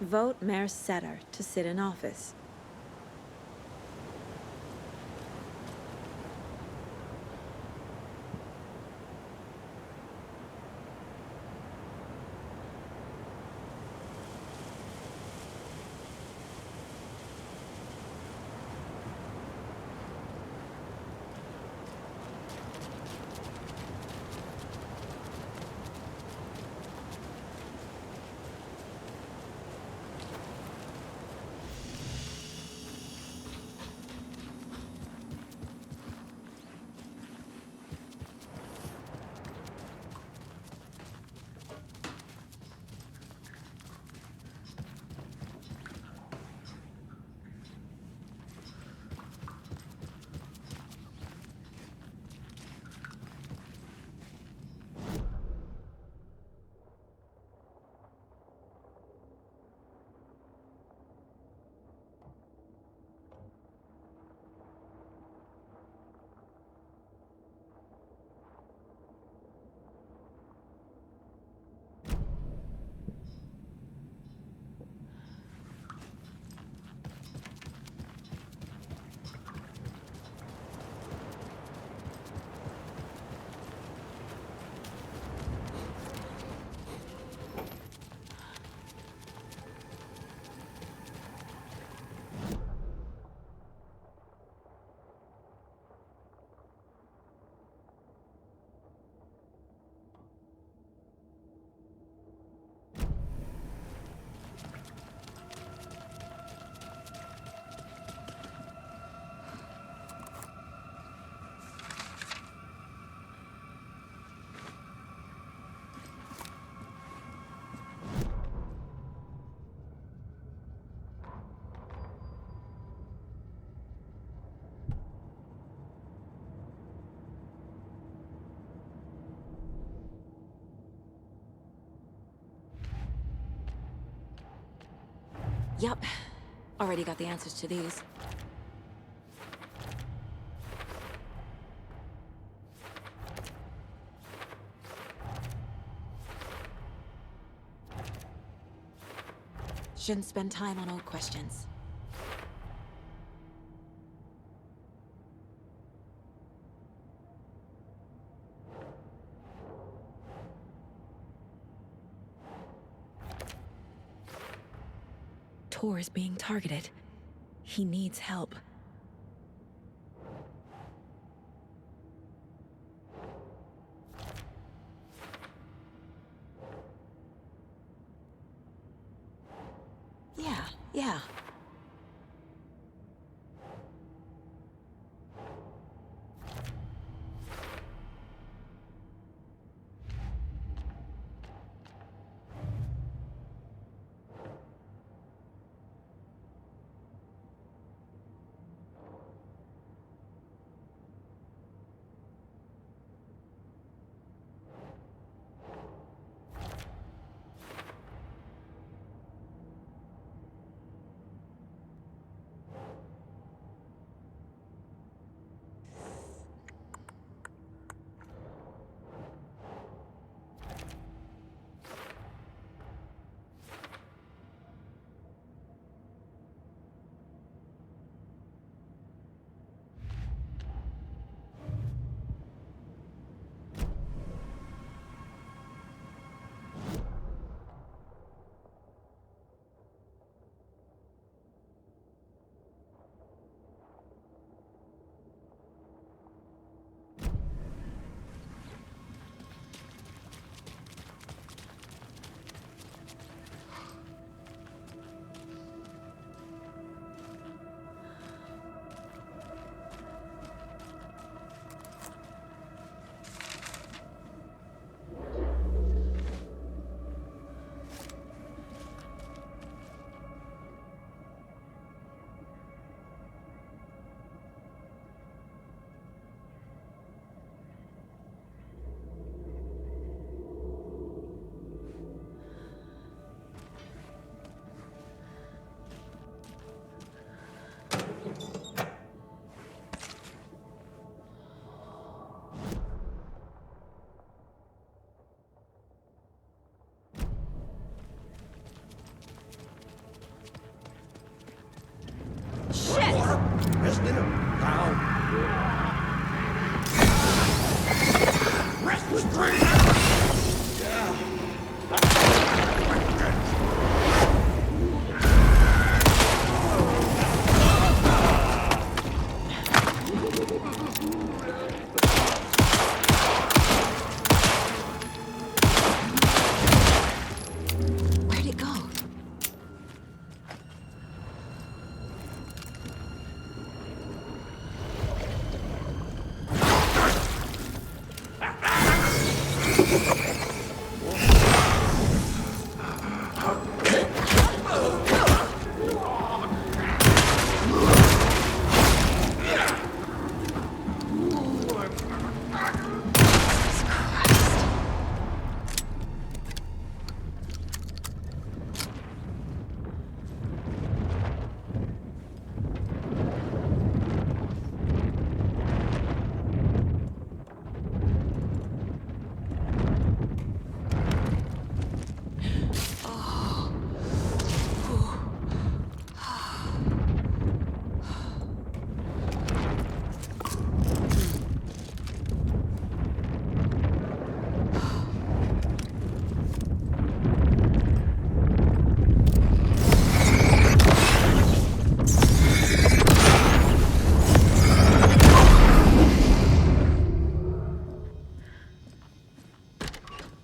Vote Mayor Setter to sit in office. Yep. Already got the answers to these. Shouldn't spend time on old questions. Tor is being targeted. He needs help. Yeah.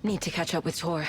Need to catch up with Tor.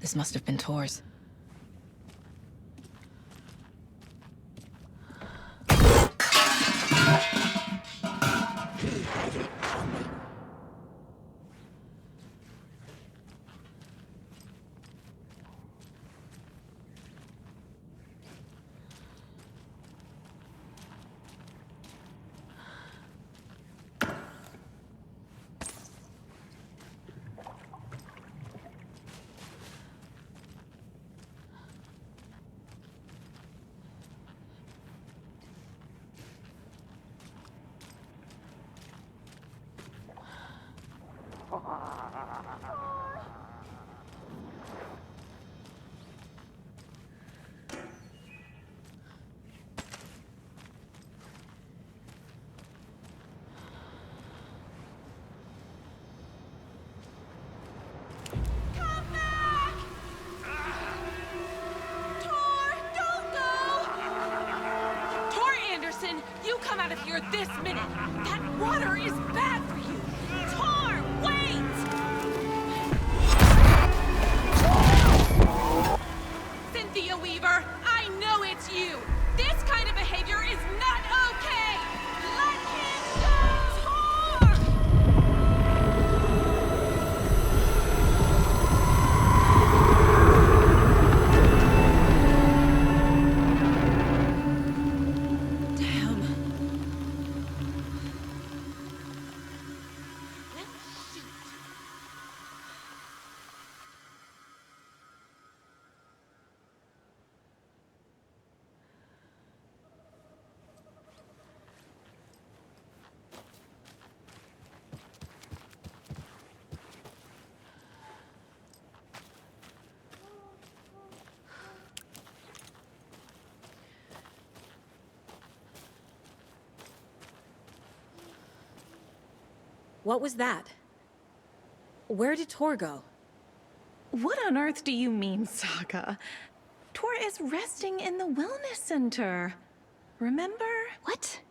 This must have been Tor's. You come out of here this minute! That water is bad for you! Tor, wait! Cynthia Weaver, I know it's you! This kind of behavior is not okay! Let him go! Tor! What was that? Where did Tor go? What on earth do you mean, Saga? Tor is resting in the wellness center. Remember? What?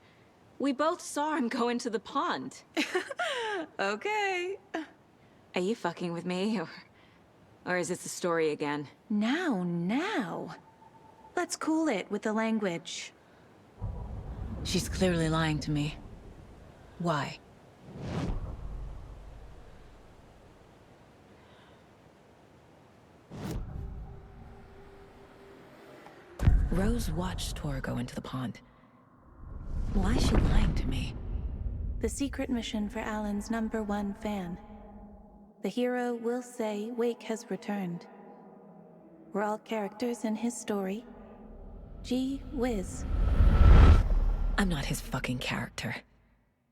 We both saw him go into the pond. Okay. Are you fucking with me, or is this a story again? Now. Let's cool it with the language. She's clearly lying to me. Why? Rose watched Tor go into the pond. Why is she lying to me? The secret mission for Alan's #1 fan. The hero will say Wake has returned. We're all characters in his story. Gee whiz. I'm not his fucking character.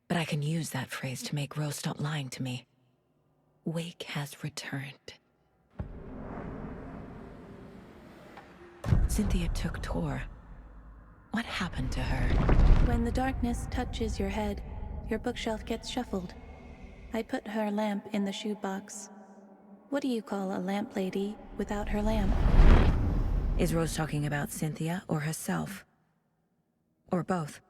But I can use that phrase to make Rose stop lying to me. Wake has returned. Cynthia took Tor. What happened to her? When the darkness touches your head, your bookshelf gets shuffled. I put her lamp in the shoebox. What do you call a lamp lady without her lamp? Is Rose talking about Cynthia or herself? Or both?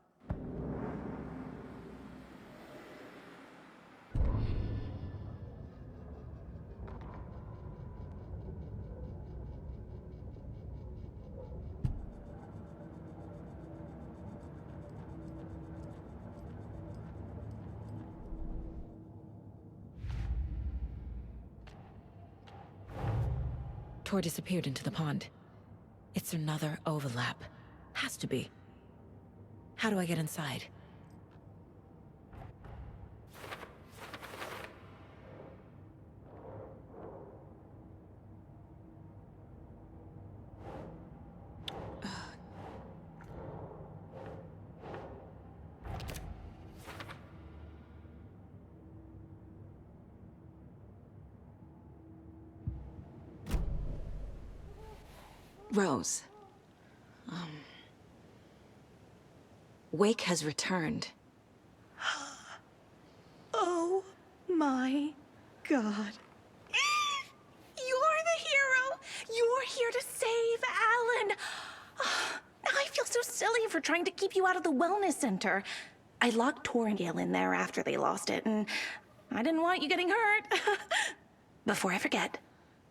Tor disappeared into the pond. It's another overlap. Has to be. How do I get inside? Rose. Wake has returned. Oh my God. You're the hero! You're here to save Alan! I feel so silly for trying to keep you out of the wellness center. I locked Tor and Gale in there after they lost it, and I didn't want you getting hurt. Before I forget,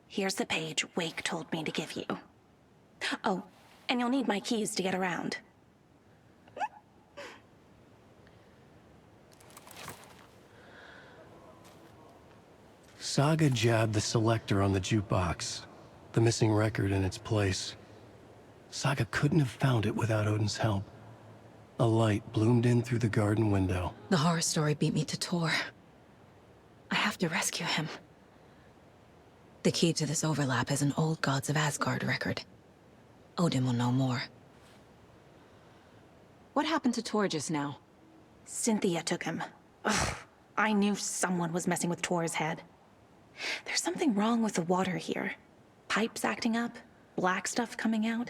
here's the page Wake told me to give you. Oh, and you'll need my keys to get around. Saga jabbed the selector on the jukebox, the missing record in its place. Saga couldn't have found it without Odin's help. A light bloomed in through the garden window. The horror story beat me to Tor. I have to rescue him. The key to this overlap is an old Gods of Asgard record. Odin will know more. What happened to Tor just now? Cynthia took him. Ugh, I knew someone was messing with Tor's head. There's something wrong with the water here. Pipes acting up, black stuff coming out.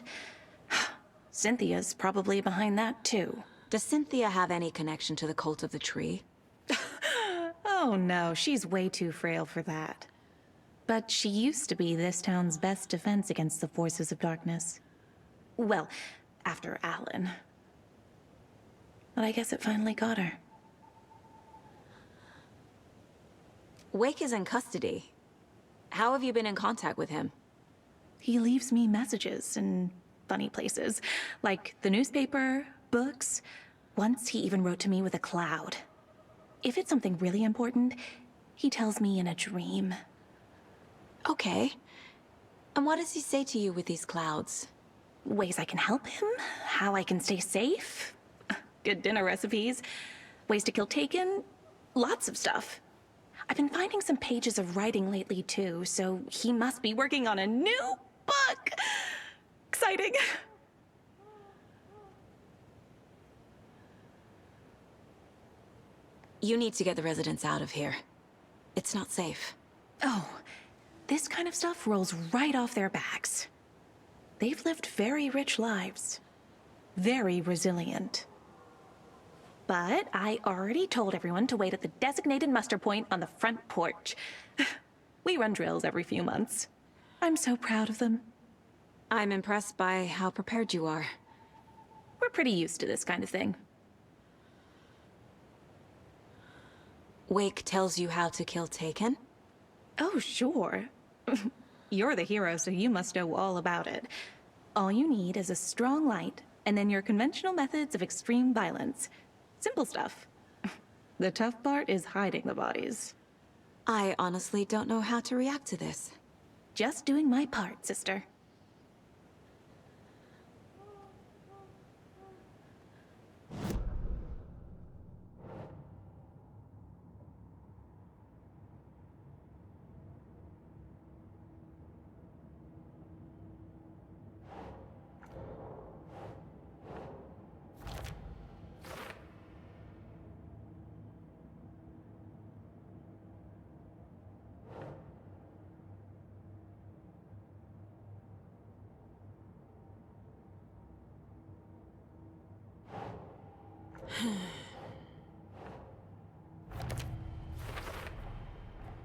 Cynthia's probably behind that, too. Does Cynthia have any connection to the cult of the tree? Oh no, she's way too frail for that. But she used to be this town's best defense against the forces of darkness. Well, after Alan. But I guess it finally got her. Wake is in custody. How have you been in contact with him? He leaves me messages in funny places, like the newspaper, books. Once he even wrote to me with a cloud. If it's something really important, he tells me in a dream. Okay. And what does he say to you with these clouds? Ways I can help him, how I can stay safe, good dinner recipes, ways to kill Taken, lots of stuff. I've been finding some pages of writing lately too, so he must be working on a new book. Exciting. You need to get the residents out of here. It's not safe. Oh, this kind of stuff rolls right off their backs. They've lived very rich lives. Very resilient. But I already told everyone to wait at the designated muster point on the front porch. We run drills every few months. I'm so proud of them. I'm impressed by how prepared you are. We're pretty used to this kind of thing. Wake tells you how to kill Taken? Oh, sure. You're the hero, so you must know all about it. All you need is a strong light, and then your conventional methods of extreme violence. Simple stuff. The tough part is hiding the bodies. I honestly don't know how to react to this. Just doing my part, sister.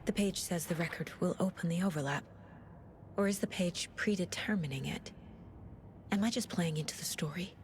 The page says the record will open the overlap. Or is the page predetermining it? Am I just playing into the story?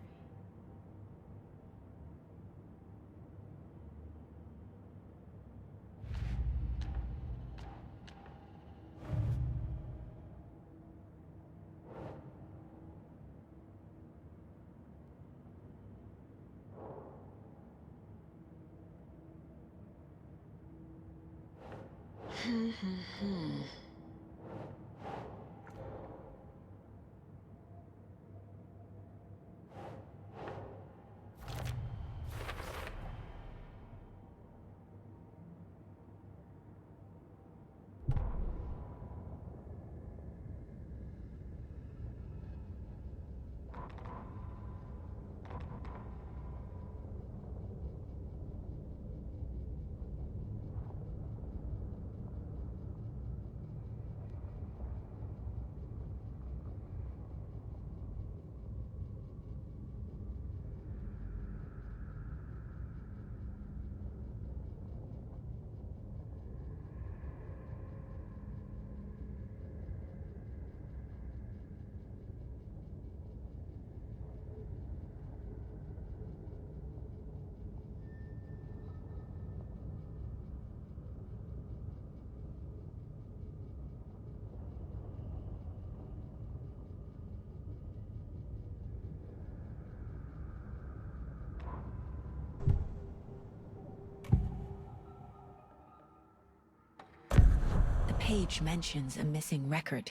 page mentions a missing record.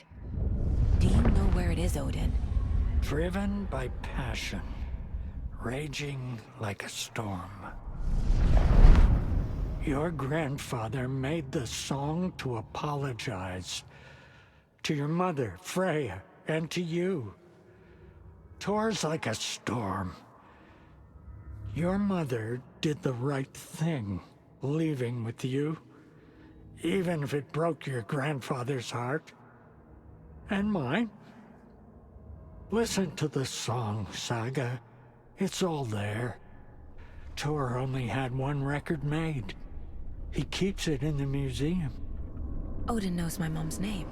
Do you know where it is, Odin? Driven by passion, raging like a storm. Your grandfather made the song to apologize to your mother, Freya, and to you. Tor's like a storm. Your mother did the right thing, leaving with you, even if it broke your grandfather's heart. And mine. Listen to the song, Saga. It's all there. Tor only had one record made. He keeps it in the museum. Odin knows my mom's name.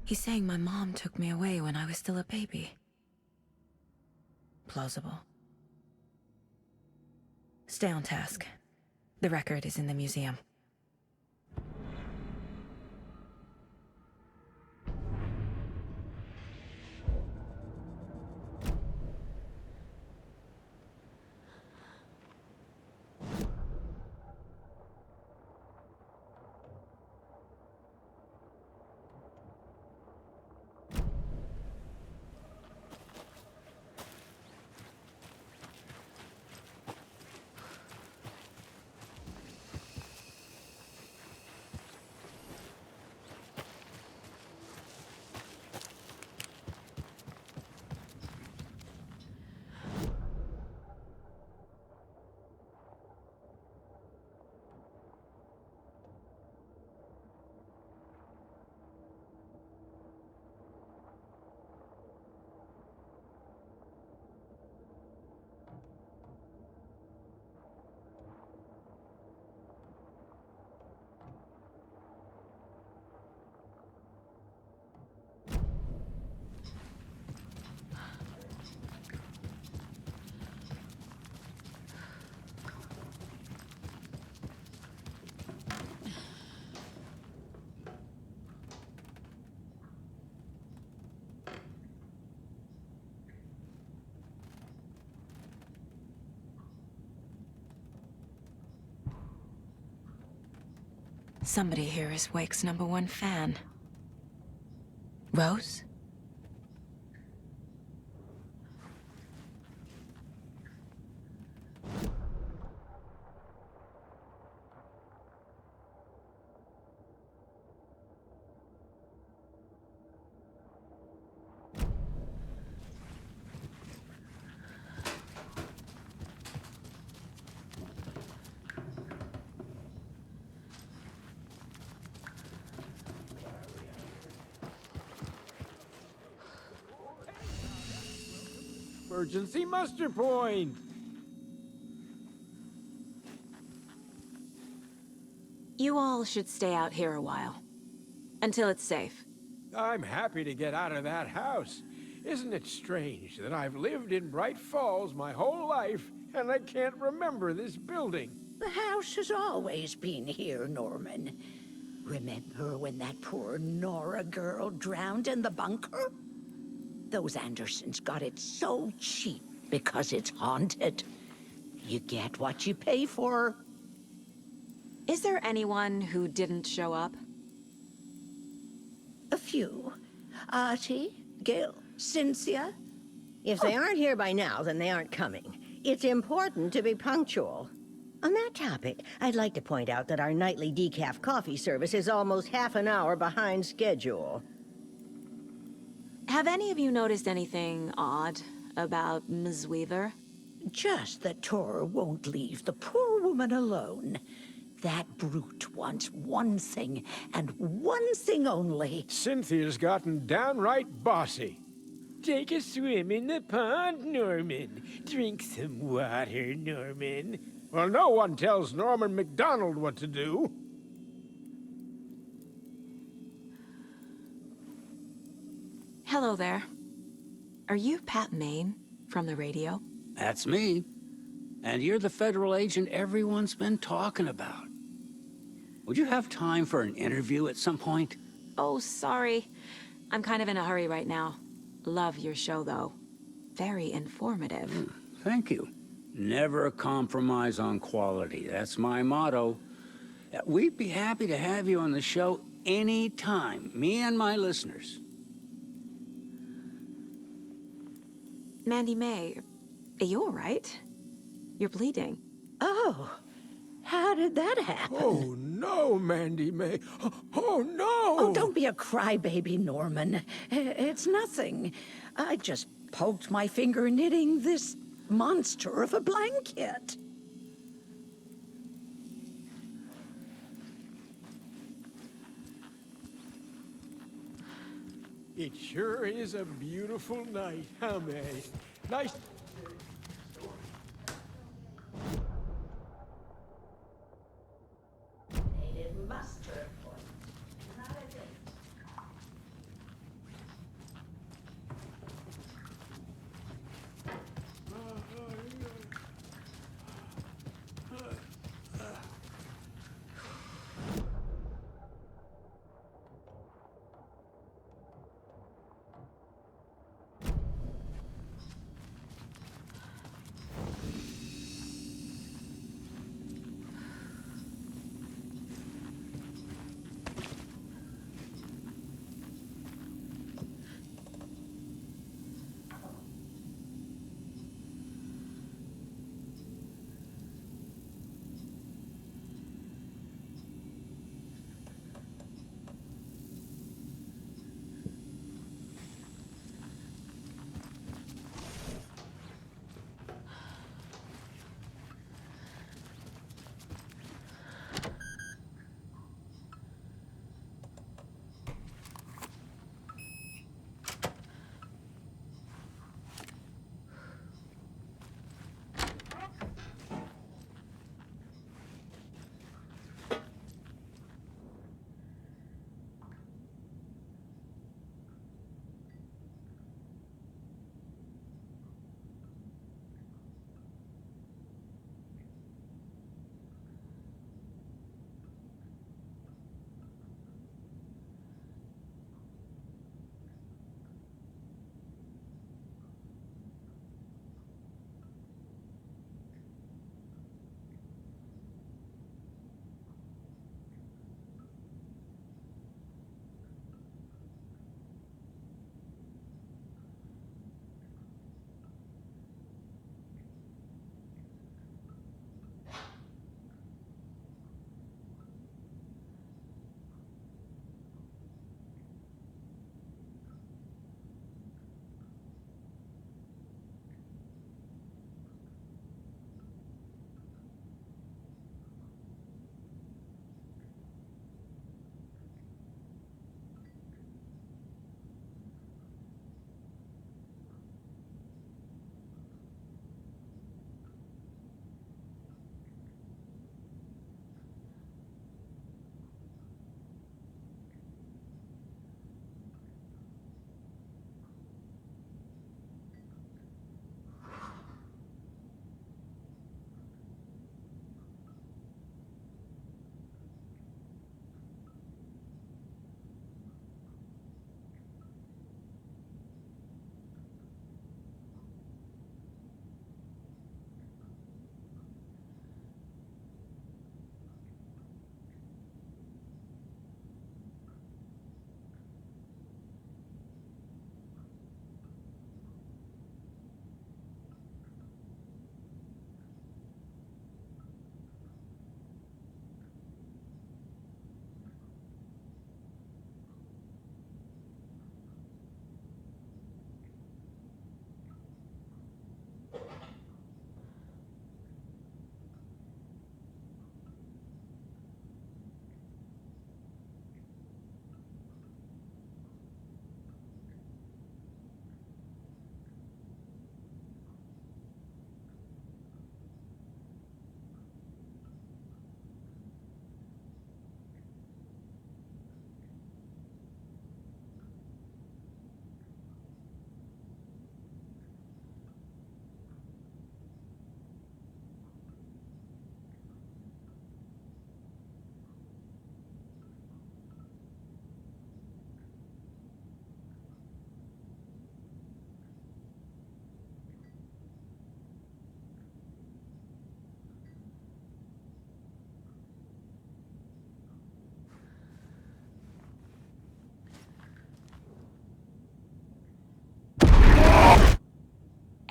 He's saying my mom took me away when I was still a baby. Plausible. Stay on task. The record is in the museum. Somebody here is Wake's #1 fan. Rose? Emergency muster point! You all should stay out here a while. Until it's safe. I'm happy to get out of that house. Isn't it strange that I've lived in Bright Falls my whole life, and I can't remember this building? The house has always been here, Norman. Remember when that poor Nora girl drowned in the bunker? Those Andersons got it so cheap because it's haunted. You get what you pay for. Is there anyone who didn't show up? A few. Artie, Gil, Cynthia. If they aren't here by now, then they aren't coming. It's important to be punctual. On that topic, I'd like to point out that our nightly decaf coffee service is almost half an hour behind schedule. Have any of you noticed anything odd about Ms. Weaver? Just that Tor won't leave the poor woman alone. That brute wants one thing, and one thing only. Cynthia's gotten downright bossy. Take a swim in the pond, Norman. Drink some water, Norman. Well, no one tells Norman MacDonald what to do. Hello there. Are you Pat Maine from the radio? That's me. And you're the federal agent everyone's been talking about. Would you have time for an interview at some point? Oh, sorry. I'm kind of in a hurry right now. Love your show, though. Very informative. Thank you. Never compromise on quality. That's my motto. We'd be happy to have you on the show anytime, me and my listeners. Mandy May, are you all right? You're bleeding. Oh, how did that happen? Oh, no, Mandy May. Oh, no! Oh, don't be a crybaby, Norman. It's nothing. I just poked my finger knitting this monster of a blanket. It sure is a beautiful night, huh, May? Nice. Mustard. Not a date.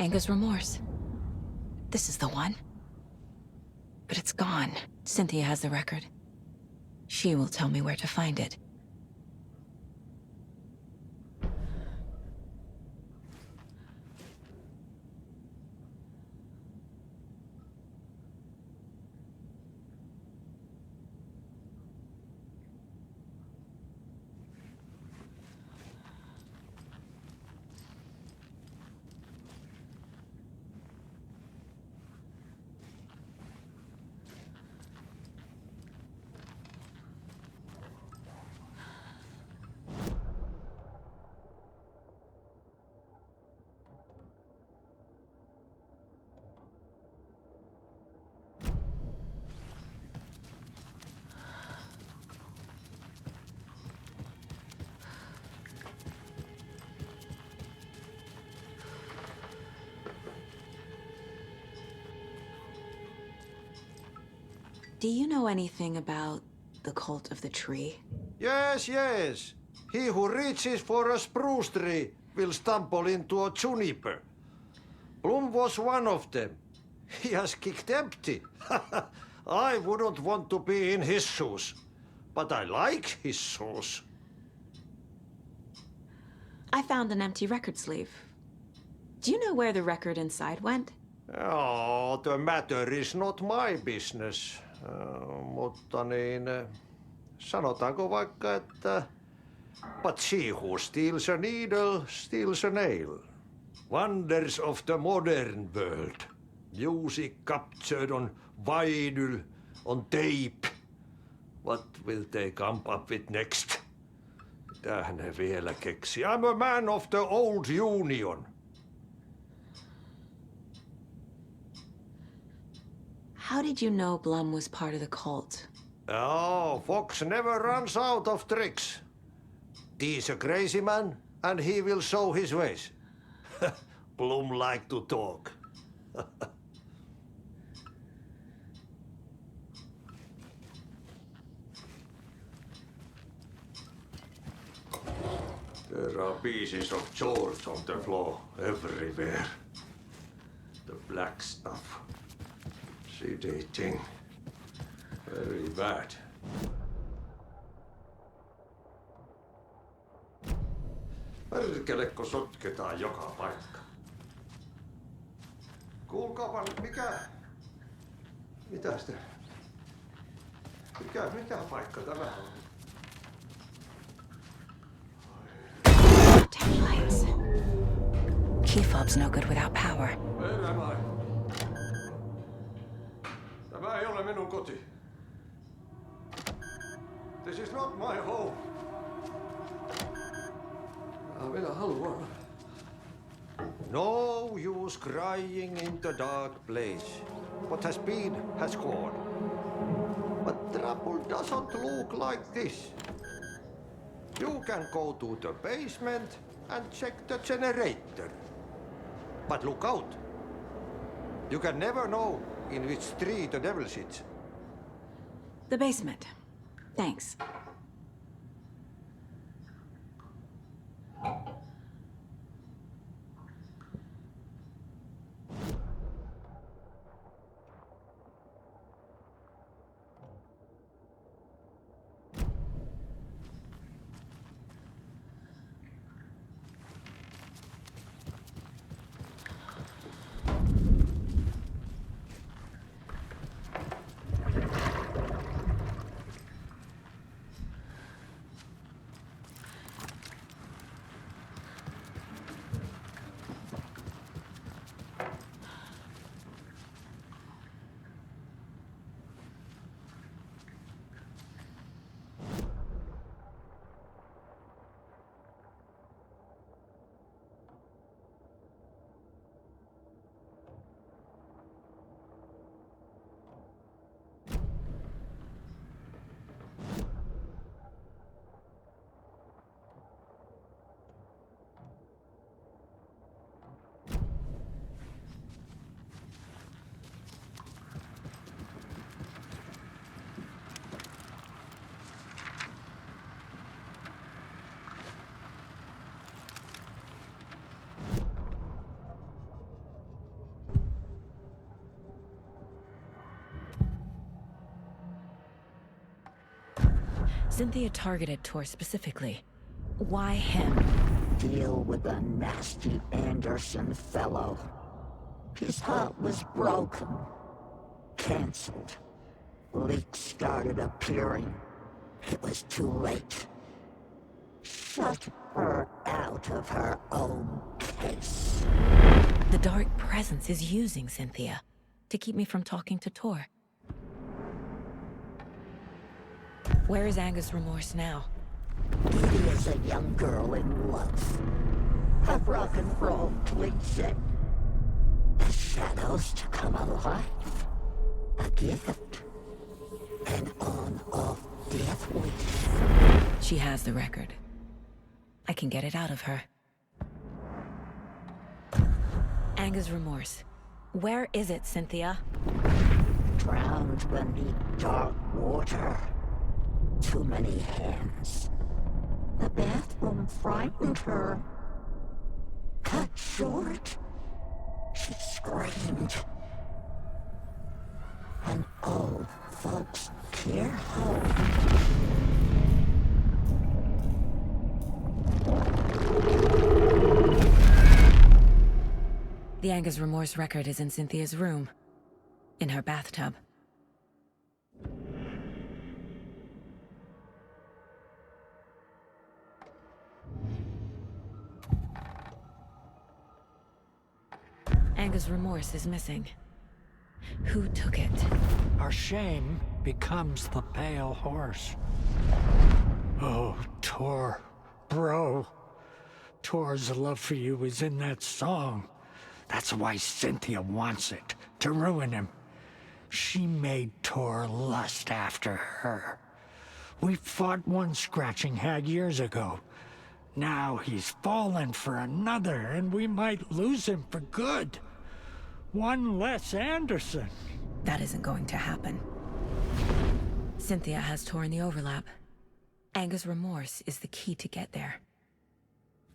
Anger's remorse. This is the one. But it's gone. Cynthia has the record. She will tell me where to find it. Do you know anything about the cult of the tree? Yes, yes. He who reaches for a spruce tree will stumble into a juniper. Bloom was one of them. He has kicked empty. I wouldn't want to be in his shoes, but I like his shoes. I found an empty record sleeve. Do you know where the record inside went? Oh, the matter is not my business. Mutta niin, sanotaanko vaikka, että but she who steals a needle steals a nail. Wonders of the modern world. Music captured on vinyl, on tape. What will they come up with next? Mitä ne vielä keksi? I'm a man of the old union. How did you know Blum was part of the cult? Oh, Fox never runs out of tricks. He's a crazy man, and he will show his ways. Blum like to talk. There are pieces of George on the floor everywhere. The black stuff. Sedating. Very bad. Perkelekko sotketaan joka paikka. Kuulkaapa nyt mikä? Mitäs te? Mikä paikka tämä on? Taglights. Key fob's no good without power. Where am I? Tämä ei ole minun koti. This is not my home. Minä haluan. No use crying in the dark place. What has been has gone. But trouble doesn't look like this. You can go to the basement and check the generator. But look out. You can never know in which tree the devil sits. The basement. Thanks. Cynthia targeted Tor specifically. Why him? Deal with the nasty Anderson fellow. His heart was broken. Cancelled. Leaks started appearing. It was too late. Shut her out of her own case. The dark presence is using Cynthia to keep me from talking to Tor. Where is Angus Remorse now? Edie is a young girl in love. A rock and roll cliche. The shadows to come alive. A gift. An on-off death wish. She has the record. I can get it out of her. Angus Remorse. Where is it, Cynthia? Drowned beneath dark water. Too many hands. The bathroom frightened her. Cut short. She screamed. An old folks' care home. The Angus Remorse record is in Cynthia's room. In her bathtub. Angus Remorse is missing. Who took it? Our shame becomes the pale horse. Oh, Tor. Bro. Tor's love for you is in that song. That's why Cynthia wants it, to ruin him. She made Tor lust after her. We fought one scratching hag years ago. Now he's fallen for another, and we might lose him for good. One less Anderson. That isn't going to happen. Cynthia has Tor in the overlap. Angus Remorse is the key to get there.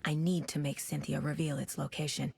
I need to make Cynthia reveal its location.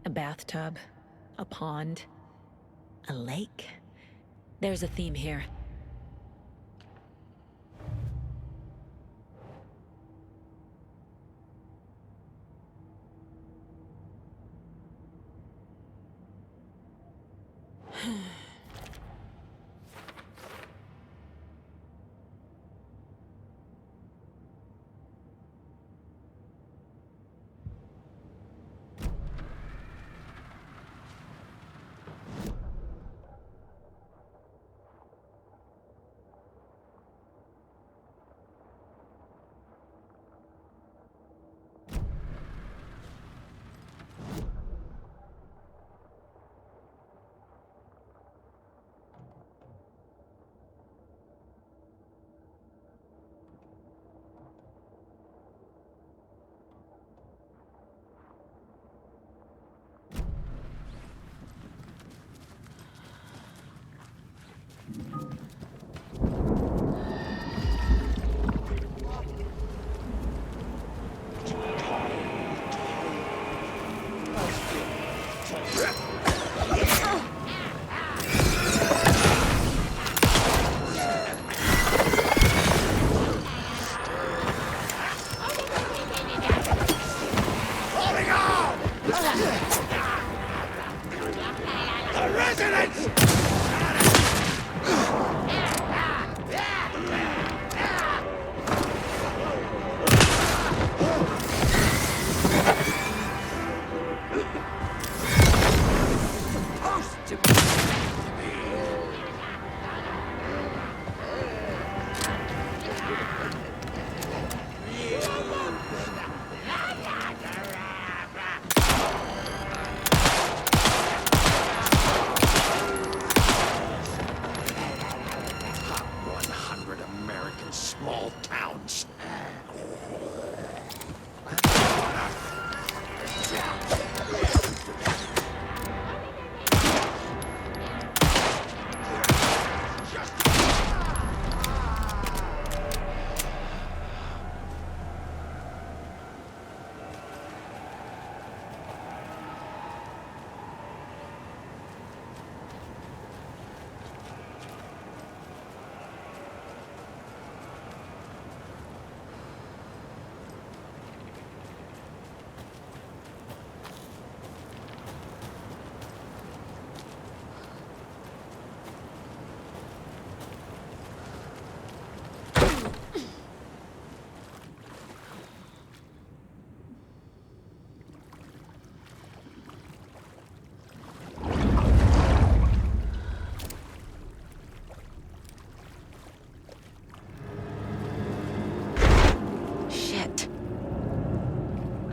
A bathtub, a pond, a lake. There's a theme here.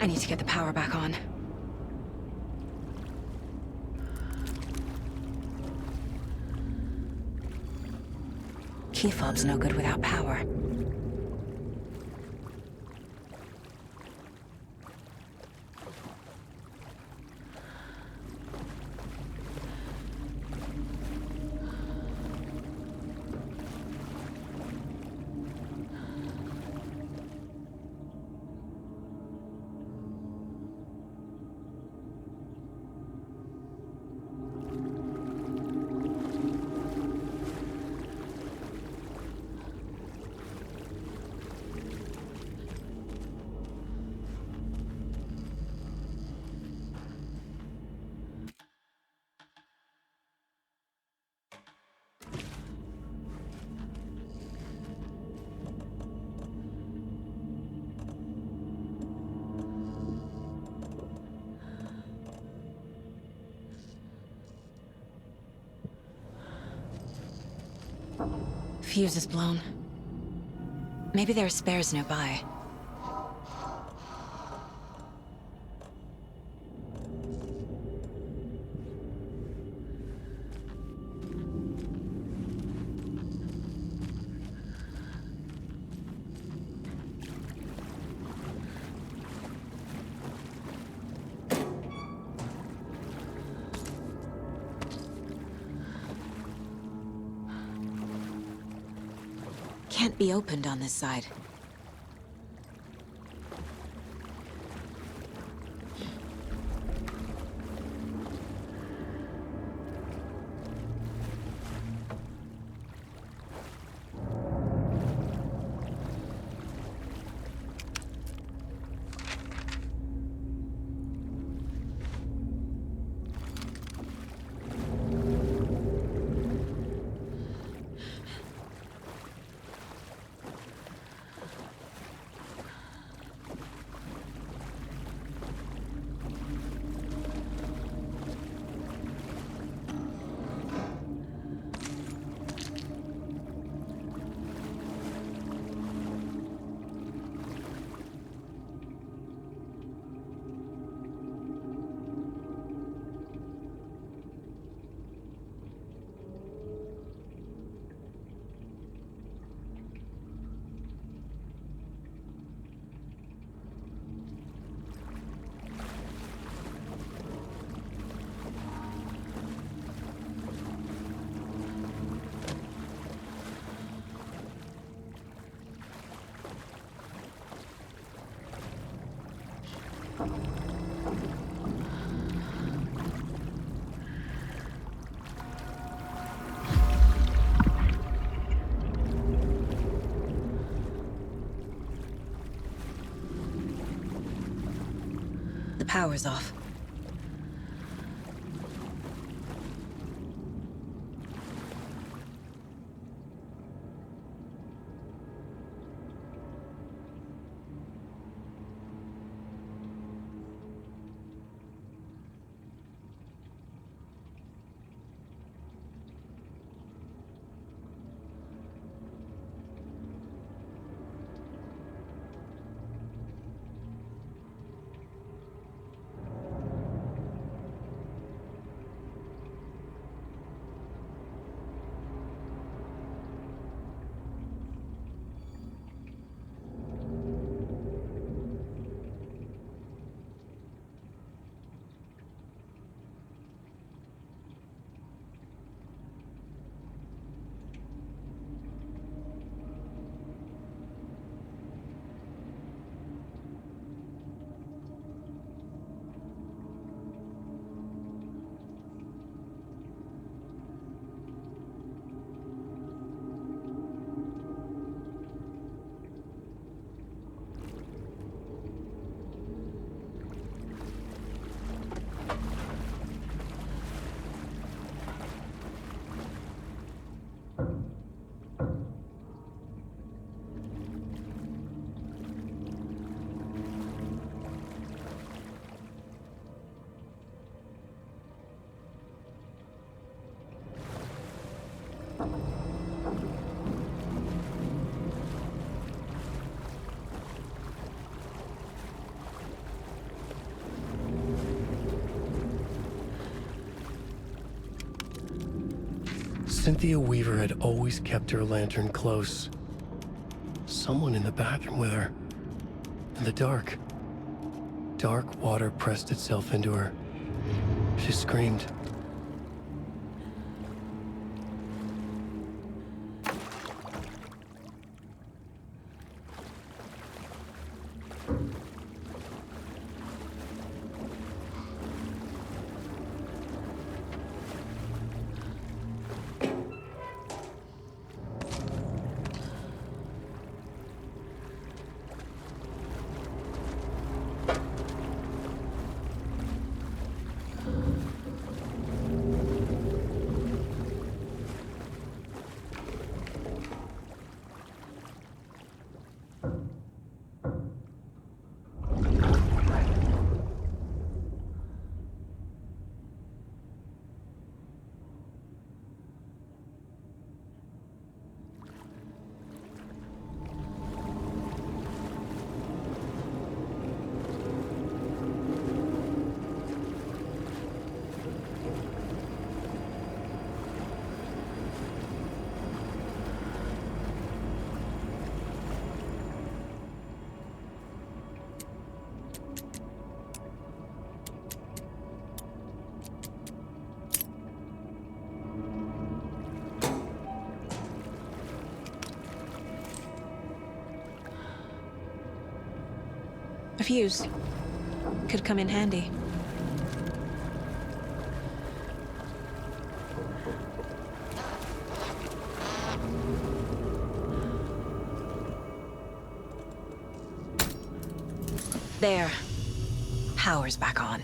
I need to get the power back on. Key fob's no good without power. Fuse is blown. Maybe there are spares nearby. Can't be opened on this side. The power's off. Cynthia Weaver had always kept her lantern close. Someone in the bathroom with her. In the dark. Dark water pressed itself into her. She screamed. A fuse. Could come in handy. There. Power's back on.